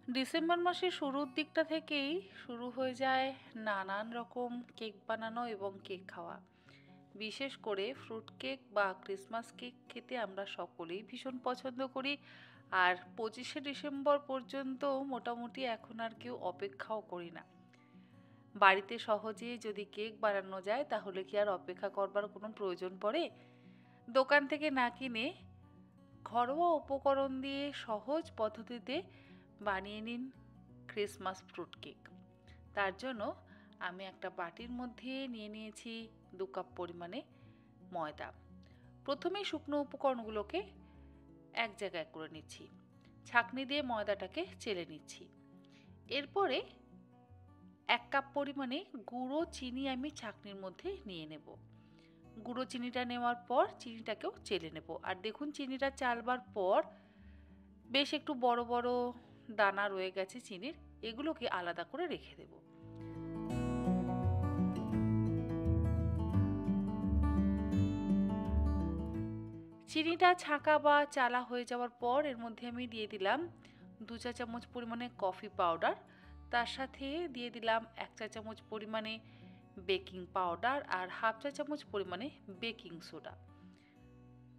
December মাসের শুরুর দিকটা থেকেই শুরু হয়ে যায় নানান রকম কেক বানানো এবং কেক খাওয়া। বিশেষ করে ফ্রুট কেক বা ক্রিসমাস কেক খেতে আমরা সকলেই ভীষণ পছন্দ করি। আর 25শে ডিসেম্বর পর্যন্ত মোটামুটি এখন আর কেউ অপেক্ষাও করি না। বাড়িতে সহজেই যদি কেক বানানো যায় তাহলে কি আর অপেক্ষা করবার কোনো প্রয়োজন পড়ে? দোকান থেকে না কিনে ঘরোয়া উপকরণ দিয়ে সহজ পদ্ধতিতে বানিয়ে নিন ক্রিসমাস ফ্রুট কেক। তার জন্য আমি একটা বাটির মধ্যে নিয়ে নিয়েছি 2 কাপ পরিমাণে ময়দা। প্রথমেই শুকনো উপকরণগুলোকে এক জায়গায় করে নিচ্ছি, ছাঁকনি দিয়ে ময়দাটাকে চেলে নিচ্ছি। এরপরে 1 কাপ পরিমাণে গুঁড়ো চিনি আমি ছাঁকনির মধ্যে নিয়ে নেব। গুঁড়ো চিনিটা নেওয়ার পর চিনিটাকেও চেলে নেব। আর দেখুন চিনিটা চালবার পর বেশ একটু বড় বড় দানা রয়ে গেছে চিনির, এগুলোকে আলাদা করে রেখে দেব। চিনিটা ছাঁকা বা চালা হয়ে যাওয়ার পর এর মধ্যে আমি দিয়ে দিলাম 2 চা চামচ পরিমাণে কফি পাউডার, তার সাথে দিয়ে দিলাম 1 চা চামচ পরিমাণে বেকিং পাউডার আর হাফ চা চামচ পরিমাণে বেকিং সোডা।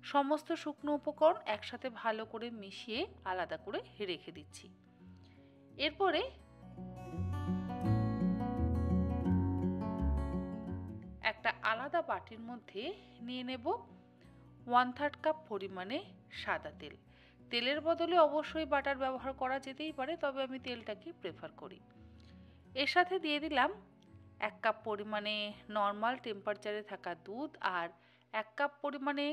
সমস্ত শুকনো উপকরণ একসাথে ভালো করে মিশিয়ে আলাদা করে রেখে দিচ্ছি। এরপরে একটা আলাদা বাটির মধ্যে নিয়ে নেব 1/3 কাপ পরিমাণে সাদা তেল। তেলের বদলে অবশ্যই বাটার ব্যবহার করা যেতেই পারে, তবে আমি তেলটাকে প্রেফার করি। এর সাথে দিয়ে দিলাম 1 কাপ পরিমাণে নর্মাল টেম্পারেচারে থাকা দুধ আর 1 কাপ পরিমাণে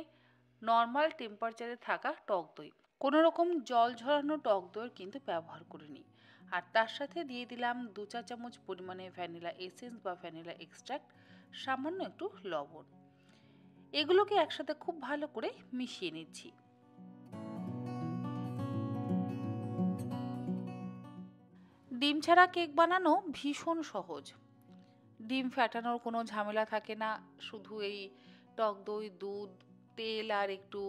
নর্মাল টেম্পারেচারে থাকা টক দই। কোনো রকম জল ঝরানো টক দইয়ের কিন্তু ব্যবহার করিনি। আর তার সাথে দিয়ে দিলাম 2 চা চামচ পরিমাণে ভ্যানিলা এসেন্স বা ভ্যানিলা এক্সট্রাক্ট, সামান্য একটু লবণ। এগুলোকে একসাথে খুব ভালো করে মিশিয়ে নিচ্ছি। ডিম ছাড়া কেক বানানো ভীষণ সহজ। ডিম ফ্যাটানোর কোনো ঝামেলা থাকে না, শুধু এই টক দই, দুধ, তেল আর একটু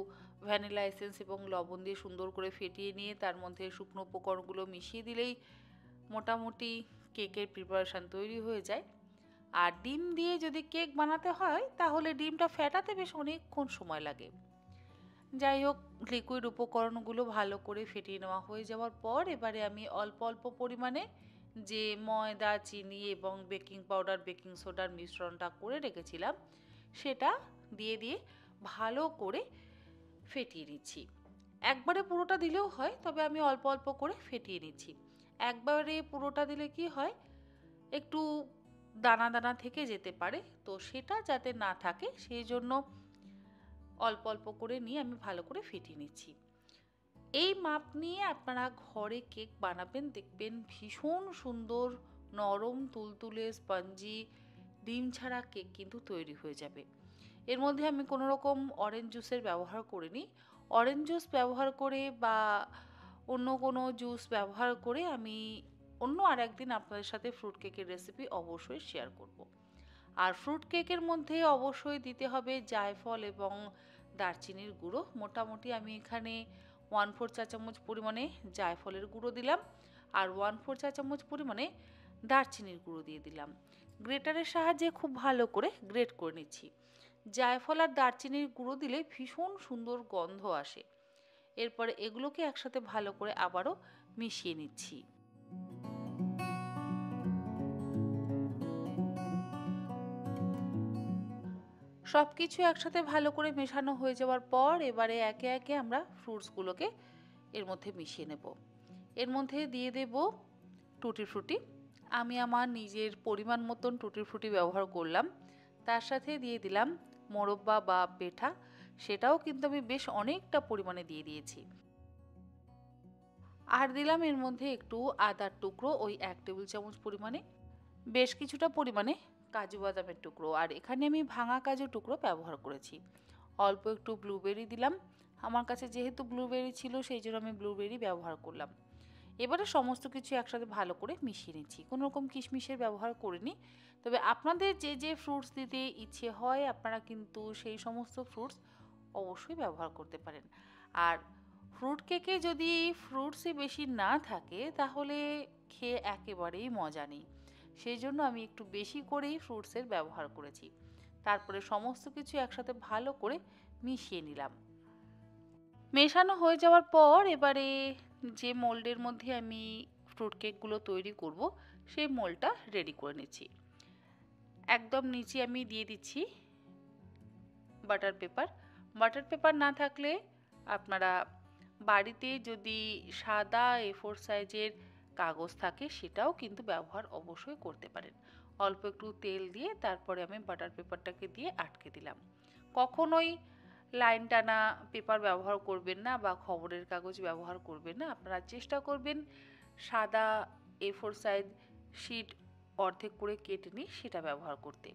ভ্যানিলা এসেন্স এবং লবণ দিয়ে সুন্দর করে ফেটিয়ে নিয়ে তার মধ্যে শুকনো উপকরণগুলো মিশিয়ে দিলেই মোটামুটি কেকের প্রিপারেশান তৈরি হয়ে যায়। আর ডিম দিয়ে যদি কেক বানাতে হয় তাহলে ডিমটা ফেটাতে বেশ অনেকক্ষণ সময় লাগে। যাই হোক, লিকুইড উপকরণগুলো ভালো করে ফেটিয়ে নেওয়া হয়ে যাওয়ার পর এবারে আমি অল্প অল্প পরিমাণে যে ময়দা, চিনি এবং বেকিং পাউডার, বেকিং সোডার মিশ্রণটা করে রেখেছিলাম সেটা দিয়ে দিয়ে ভালো করে ফেটিয়ে নিচ্ছি। একবারে পুরোটা দিলেও হয়, তবে আমি অল্প অল্প করে ফেটিয়ে নিচ্ছি। একবারে পুরোটা দিলে কি হয়, একটু দানা দানা থেকে যেতে পারে, তো সেটা যাতে না থাকে সেই জন্য অল্প অল্প করে নিয়ে আমি ভালো করে ফেটিয়ে নিচ্ছি। এই মাপ নিয়ে আপনারা ঘরে কেক বানাবেন, দেখবেন ভীষণ সুন্দর নরম তুলতুলে স্পঞ্জি ডিম ছাড়া কেক কিন্তু তৈরি হয়ে যাবে। এর মধ্যে আমি কোনো রকম অরেঞ্জ জুসের ব্যবহার করিনি। অরেঞ্জ জুস ব্যবহার করে বা অন্য কোনো জুস ব্যবহার করে আমি অন্য আর একদিন আপনাদের সাথে ফ্রুট কেকের রেসিপি অবশ্যই শেয়ার করব। আর ফ্রুট কেকের মধ্যে অবশ্যই দিতে হবে জায়ফল এবং দারচিনির গুঁড়ো। মোটামুটি আমি এখানে 1/4 চা চামচ পরিমাণে জায়ফলের গুঁড়ো দিলাম আর 1/4 চা চামচ পরিমাণে দারচিনির গুঁড়ো দিয়ে দিলাম। গ্রেটারের সাহায্যে খুব ভালো করে গ্রেট করে নিচ্ছি। জায়ফল আর দারচিনির গুঁড়ো দিলে ভীষণ সুন্দর গন্ধ আসে। এরপরে এগুলোকে একসাথে ভালো করে আবারও মিশিয়ে নিচ্ছি। সব কিছু একসাথে ভালো করে মেশানো হয়ে যাওয়ার পর এবারে একে একে আমরা ফ্রুটসগুলোকে এর মধ্যে মিশিয়ে নেব। এর মধ্যে দিয়ে দেব টুটি ফ্রুটি। আমি আমার নিজের পরিমাণ মতন টুটি ফ্রুটি ব্যবহার করলাম। তার সাথে দিয়ে দিলাম মোরব্বা বা পেঠা, সেটাও কিন্তু আমি বেশ অনেকটা পরিমাণে দিয়ে দিয়েছি। আর দিলাম এর মধ্যে একটু আদার টুকরো, ওই 1 টেবিল চামচ পরিমাণে, বেশ কিছুটা পরিমাণে কাজু বাদামের টুকরো, আর এখানে আমি ভাঙা কাজু টুকরো ব্যবহার করেছি। অল্প একটু ব্লুবেরি দিলাম, আমার কাছে যেহেতু ব্লুবেরি ছিল সেই জন্য আমি ব্লুবেরি ব্যবহার করলাম। এবারে সমস্ত কিছু একসাথে ভালো করে মিশিয়ে নিচ্ছি। কোনো রকম কিশমিশের ব্যবহার করিনি, তবে আপনাদের যে যে ফ্রুটস দিতে ইচ্ছে হয় আপনারা কিন্তু সেই সমস্ত ফ্রুটস অবশ্যই ব্যবহার করতে পারেন। আর ফ্রুট কেকে যদি ফ্রুটসই বেশি না থাকে তাহলে খেয়ে একেবারেই মজা নেই। সেই জন্য আমি একটু বেশি করেই ফ্রুটসের ব্যবহার করেছি। তারপরে সমস্ত কিছু একসাথে ভালো করে মিশিয়ে নিলাম। মেশানো হয়ে যাওয়ার পর এবারে যে মোল্ডের মধ্যে আমি ফ্রুট কেকগুলো তৈরি করব সেই মোল্ডটা রেডি করে নিচ্ছি। একদম নিচে আমি দিয়ে দিচ্ছি বাটার পেপার। বাটার পেপার না থাকলে আপনারা বাড়িতে যদি সাদা A4 সাইজের কাগজ থাকে সেটাও কিন্তু ব্যবহার অবশ্যই করতে পারেন। অল্প একটু তেল দিয়ে তারপরে আমি বাটার পেপারটাকে দিয়ে আটকে দিলাম। কখনোই লাইন টানা পেপার ব্যবহার করবেন না বা খবরের কাগজ ব্যবহার করবেন না। আপনারা চেষ্টা করবেন সাদা A4 সাইজ শিট অর্ধেক করে কেটে নিই সেটা ব্যবহার করতে।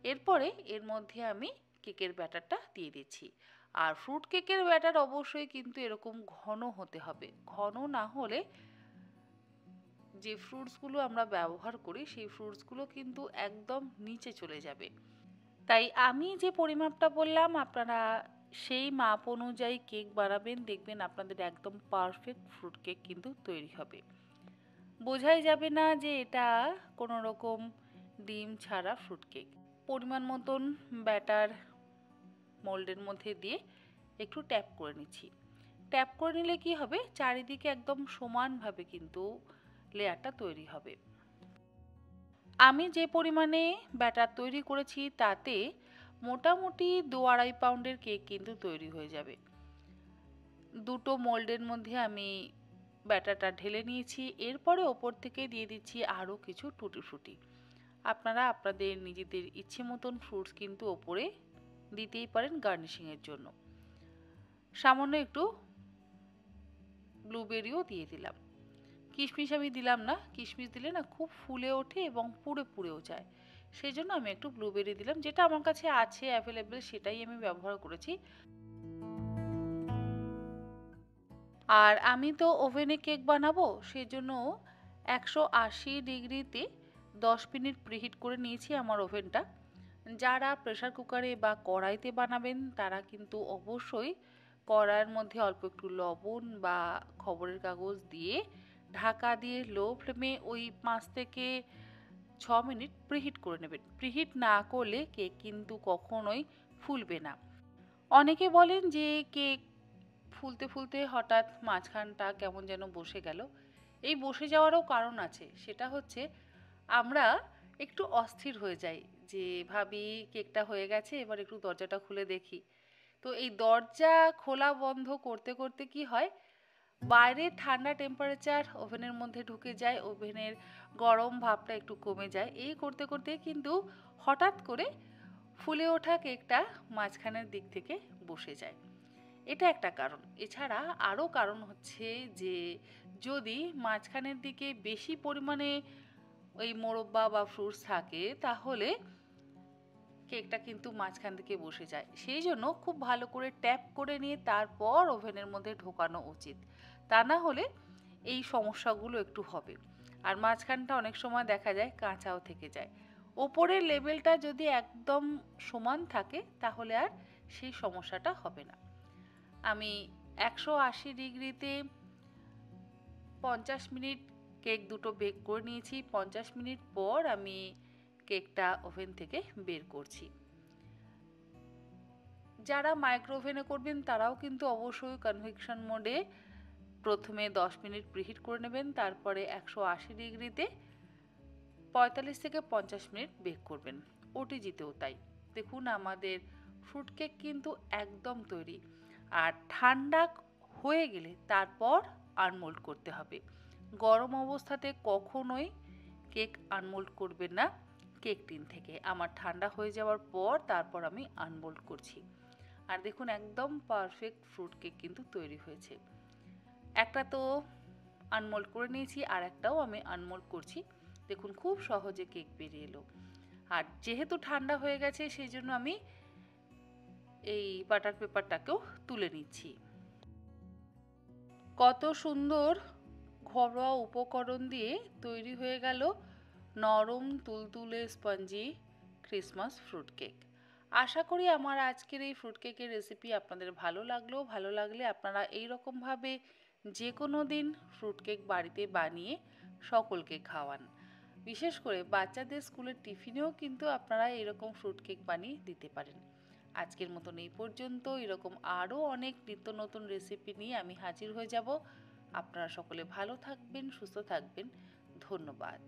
এরপরে এর মধ্যে আমি কেকের ব্যাটারটা দিয়ে দিচ্ছি। আর ফ্রুট কেকের ব্যাটার অবশ্যই কিন্তু এরকম ঘন হতে হবে। ঘন না হলে যে ফ্রুটসগুলো আমরা ব্যবহার করি সেই ফ্রুটসগুলো কিন্তু একদম নিচে চলে যাবে। তাই আমি যে পরিমাপটা বললাম আপনারা সেই মাপ অনুযায়ী কেক বানাবেন, দেখবেন আপনাদের একদম পারফেক্ট ফ্রুট কেক কিন্তু তৈরি হবে। বোঝাই যাবে না যে এটা কোনো রকম ডিম ছাড়া ফ্রুট কেক। পরিমাণ মতন ব্যাটার মোল্ডের মধ্যে দিয়ে একটু ট্যাপ করে নিচ্ছি। ট্যাপ করে নিলে কি হবে, চারিদিকে একদম সমানভাবে কিন্তু লেয়ারটা তৈরি হবে। আমি যে পরিমাণে ব্যাটার তৈরি করেছি তাতে মোটামুটি 2-2.5 পাউন্ডের কেক কিন্তু তৈরি হয়ে যাবে। দুটো মোল্ডের মধ্যে আমি ব্যাটারটা ঢেলে নিয়েছি। এরপরে ওপর থেকে দিয়ে দিচ্ছি আরও কিছু টুটি ফ্রুটি। আপনারা আপনাদের নিজেদের ইচ্ছে মতন ফ্রুটস কিন্তু ওপরে দিতেই পারেন গার্নিশিংয়ের জন্য। সামান্য একটু ব্লুবেরিও দিয়ে দিলাম। কিশমিশ আমি দিলাম না, কিশমিশ দিলে না খুব ফুলে ওঠে এবং পুড়ে পুড়েও যায়। সেই জন্য আমি একটু ব্লুবেরি দিলাম, যেটা আমার কাছে আছে অ্যাভেলেবেল সেটাই আমি ব্যবহার করেছি। আর আমি তো ওভেনে কেক বানাবো, সেই জন্য 180 ডিগ্রিতে 10 মিনিট প্রিহিট করে নিয়েছি আমার ওভেনটা। যারা প্রেসার কুকারে বা কড়াইতে বানাবেন তারা কিন্তু অবশ্যই কড়াইয়ের মধ্যে অল্প একটু লবণ বা খবরের কাগজ দিয়ে ঢাকা দিয়ে লো ফ্লেমে ওই 5 থেকে 6 মিনিট প্রিহিট করে নেবেন। প্রিহিট না করলে কেক কিন্তু কখনোই ফুলবে না। অনেকে বলেন যে কেক ফুলতে ফুলতে হঠাৎ মাঝখানটা কেমন যেন বসে গেল। এই বসে যাওয়ারও কারণ আছে, সেটা হচ্ছে আমরা একটু অস্থির হয়ে যাই, যে ভাবি কেকটা হয়ে গেছে এবার একটু দরজাটা খুলে দেখি। তো এই দরজা খোলা বন্ধ করতে করতে কি হয়, বাইরের ঠান্ডা টেম্পারেচার ওভেনের মধ্যে ঢুকে যায়, ওভেনের গরম ভাবটা একটু কমে যায়। এই করতে করতে কিন্তু হঠাৎ করে ফুলে ওঠা কেকটা মাঝখানের দিক থেকে বসে যায়। এটা একটা কারণ। এছাড়া আরও কারণ হচ্ছে যে যদি মাঝখানের দিকে বেশি পরিমাণে ওই মোরব্বা বা ফ্রুটস থাকে তাহলে কেকটা কিন্তু মাঝখান থেকে বসে যায়। সেই জন্য খুব ভালো করে ট্যাপ করে নিয়ে তারপর ওভেনের মধ্যে ঢোকানো উচিত। তা না হলে এই সমস্যাগুলো একটু হবে। আর মাঝখানটা অনেক সময় দেখা যায় কাঁচাও থেকে যায়। ওপরের লেভেলটা যদি একদম সমান থাকে তাহলে আর সেই সমস্যাটা হবে না। আমি 180 ডিগ্রিতে 50 মিনিট কেক দুটো বেক করে নিয়েছি। 50 মিনিট পর আমি কেকটা ওভেন থেকে বের করছি। যারা মাইক্রো ওভেনে করবেন তারাও কিন্তু অবশ্যই কনভেকশন মোডে প্রথমে 10 মিনিট প্রিহিট করে নেবেন, তারপরে 180 ডিগ্রিতে 45 থেকে 50 মিনিট বেক করবেন। ওটিজিতেও তাই। দেখুন আমাদের ফ্রুট কেক কিন্তু একদম তৈরি। আর ঠান্ডা হয়ে গেলে তারপর আনমোল্ড করতে হবে। গরম অবস্থাতে কখনোই কেক আনমোল্ড করবেন না কেক টিন থেকে। আমার ঠান্ডা হয়ে যাওয়ার পর তারপর আমি আনমোল্ড করছি। আর দেখুন একদম পারফেক্ট ফ্রুট কেক কিন্তু তৈরি হয়েছে। একটা তো আনমোল্ড করে নিয়েছি, আর একটাও আমি আনমোল্ড করছি। দেখুন খুব সহজে কেক বেরিয়ে এলো। আর যেহেতু ঠান্ডা হয়ে গেছে সেই জন্য আমি এই বাটার পেপারটাকেও তুলে নিচ্ছি। কত সুন্দর ঘরোয়া উপকরণ দিয়ে তৈরি হয়ে গেল নরম তুলতুলে স্পঞ্জি ক্রিসমাস ফ্রুট কেক। আশা করি আমার আজকের এই ফ্রুট কেকের রেসিপি আপনাদের ভালো লাগলো। ভালো লাগলে আপনারা এই রকমভাবে যে কোনো দিন ফ্রুট কেক বাড়িতে বানিয়ে সকলকে খাওয়ান। বিশেষ করে বাচ্চাদের স্কুলের টিফিনেও কিন্তু আপনারা এরকম ফ্রুট কেক বানিয়ে দিতে পারেন। আজকের মতন এই পর্যন্ত। এরকম আরও অনেক নিত্য নতুন রেসিপি নিয়ে আমি হাজির হয়ে যাব। আপনারা সকলে ভালো থাকবেন, সুস্থ থাকবেন। ধন্যবাদ।